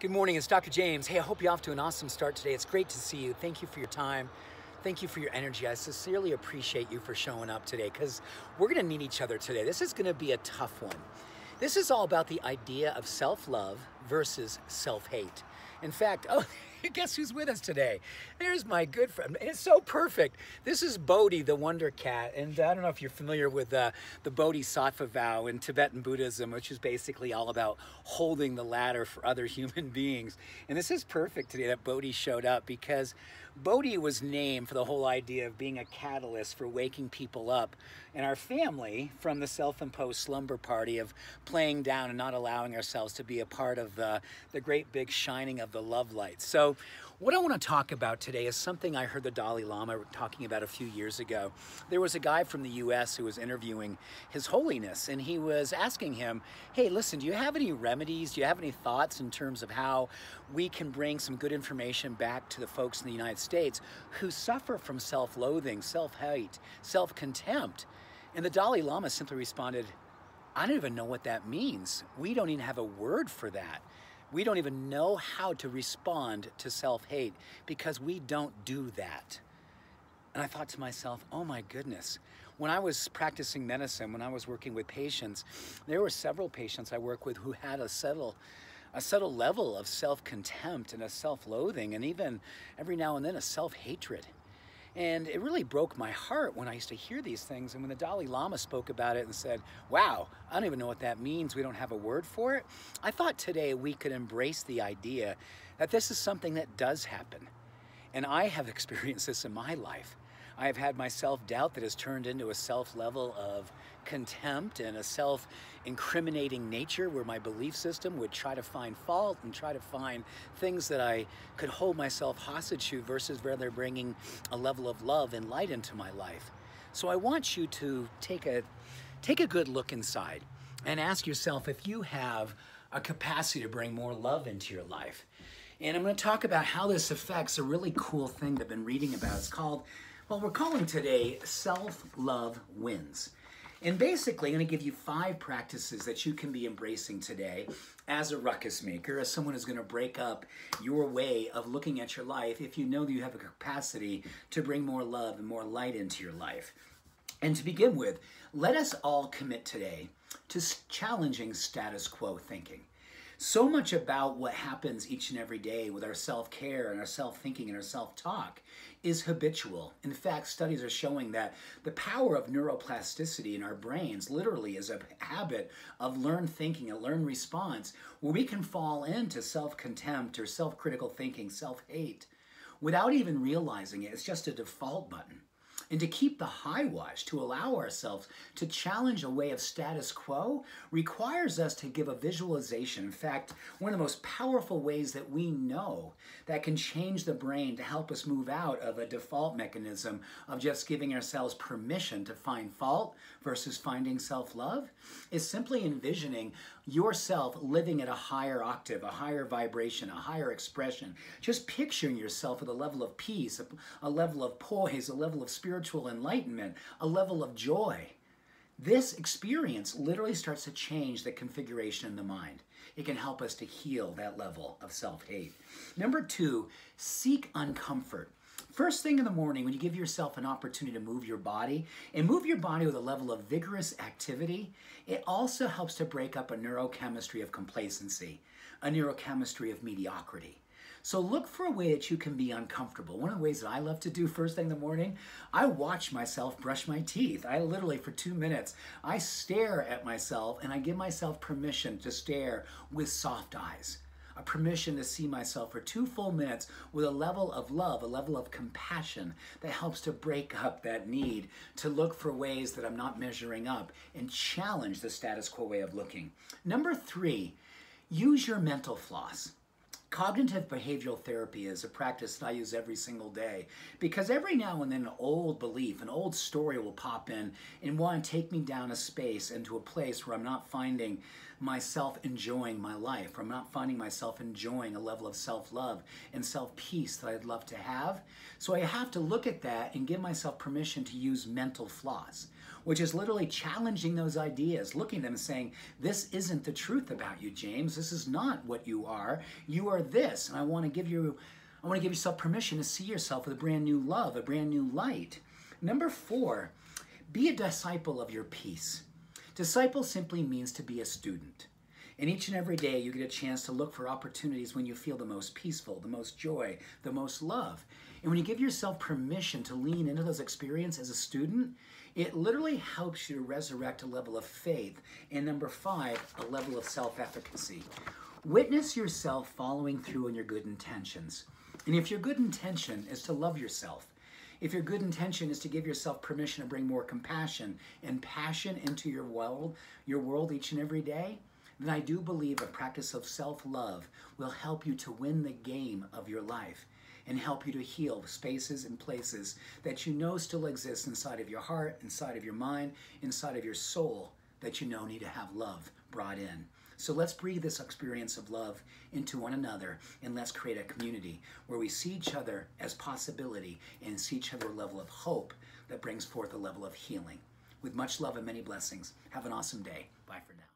Good morning, it's Dr. James. Hey, I hope you're off to an awesome start today. It's great to see you. Thank you for your time. Thank you for your energy. I sincerely appreciate you for showing up today because we're gonna need each other today. This is gonna be a tough one. This is all about the idea of self-love versus self-hate. In fact, oh, guess who's with us today? There's my good friend. It's so perfect. This is Bodhi, the Wonder Cat. And I don't know if you're familiar with the Bodhisattva vow in Tibetan Buddhism, which is basically all about holding the ladder for other human beings. And this is perfect today that Bodhi showed up because Bodhi was named for the whole idea of being a catalyst for waking people up in our family from the self-imposed slumber party of playing down and not allowing ourselves to be a part of the great big shining of the love light. So what I want to talk about today is something I heard the Dalai Lama talking about a few years ago. There was a guy from the US who was interviewing His Holiness, and he was asking him, hey, listen, do you have any remedies? Do you have any thoughts in terms of how we can bring some good information back to the folks in the United States who suffer from self-loathing, self-hate, self-contempt? And the Dalai Lama simply responded, I don't even know what that means. We don't even have a word for that. We don't even know how to respond to self-hate because we don't do that. And I thought to myself, oh my goodness. When I was practicing medicine, when I was working with patients, there were several patients I worked with who had a subtle level of self-contempt and a self-loathing, and even every now and then a self-hatred. And it really broke my heart when I used to hear these things. And when the Dalai Lama spoke about it and said, wow, I don't even know what that means. We don't have a word for it. I thought today we could embrace the idea that this is something that does happen. And I have experienced this in my life. I have had my self-doubt that has turned into a self-level of contempt and a self-incriminating nature where my belief system would try to find fault and try to find things that I could hold myself hostage to versus rather bringing a level of love and light into my life. So I want you to take a good look inside and ask yourself if you have a capacity to bring more love into your life. And I'm going to talk about how this affects a really cool thing that I've been reading about. It's called, well, we're calling today Self-Love Wins. And basically, I'm going to give you 5 practices that you can be embracing today as a ruckus maker, as someone who's going to break up your way of looking at your life if you know that you have a capacity to bring more love and more light into your life. And to begin with, let us all commit today to challenging status quo thinking. So much about what happens each and every day with our self-care and our self-thinking and our self-talk is habitual. In fact, studies are showing that the power of neuroplasticity in our brains literally is a habit of learned thinking, a learned response, where we can fall into self-contempt or self-critical thinking, self-hate, without even realizing it. It's just a default button. And to keep the high watch, to allow ourselves to challenge a way of status quo, requires us to give a visualization. In fact, one of the most powerful ways that we know that can change the brain to help us move out of a default mechanism of just giving ourselves permission to find fault versus finding self-love is simply envisioning yourself living at a higher octave, a higher vibration, a higher expression. Just picturing yourself at a level of peace, a level of poise, a level of spiritual enlightenment, a level of joy. This experience literally starts to change the configuration in the mind. It can help us to heal that level of self-hate. Number 2, seek uncomfort. First thing in the morning, when you give yourself an opportunity to move your body, and move your body with a level of vigorous activity, it also helps to break up a neurochemistry of complacency, a neurochemistry of mediocrity. So look for a way that you can be uncomfortable. One of the ways that I love to do first thing in the morning, I watch myself brush my teeth. I literally, for 2 minutes, I stare at myself and I give myself permission to stare with soft eyes. A permission to see myself for 2 full minutes with a level of love, a level of compassion that helps to break up that need to look for ways that I'm not measuring up and challenge the status quo way of looking. Number 3, use your mental floss. Cognitive behavioral therapy is a practice that I use every single day because every now and then an old belief, an old story will pop in and want to take me down a space into a place where I'm not finding myself enjoying my life, or I'm not finding myself enjoying a level of self-love and self-peace that I'd love to have. So I have to look at that and give myself permission to use mental floss. which is literally challenging those ideas, looking at them and saying, this isn't the truth about you, James. This is not what you are. You are this. And I want to give yourself permission to see yourself with a brand new love, a brand new light. Number 4, be a disciple of your peace. Disciple simply means to be a student. And each and every day you get a chance to look for opportunities when you feel the most peaceful, the most joy, the most love. And when you give yourself permission to lean into those experiences as a student, it literally helps you to resurrect a level of faith. And number 5, a level of self-efficacy. Witness yourself following through on your good intentions. And if your good intention is to love yourself, if your good intention is to give yourself permission to bring more compassion and passion into your world each and every day, then I do believe a practice of self-love will help you to win the game of your life and help you to heal spaces and places that you know still exist inside of your heart, inside of your mind, inside of your soul that you know need to have love brought in. So let's breathe this experience of love into one another, and let's create a community where we see each other as possibility and see each other a level of hope that brings forth a level of healing. With much love and many blessings, have an awesome day. Bye for now.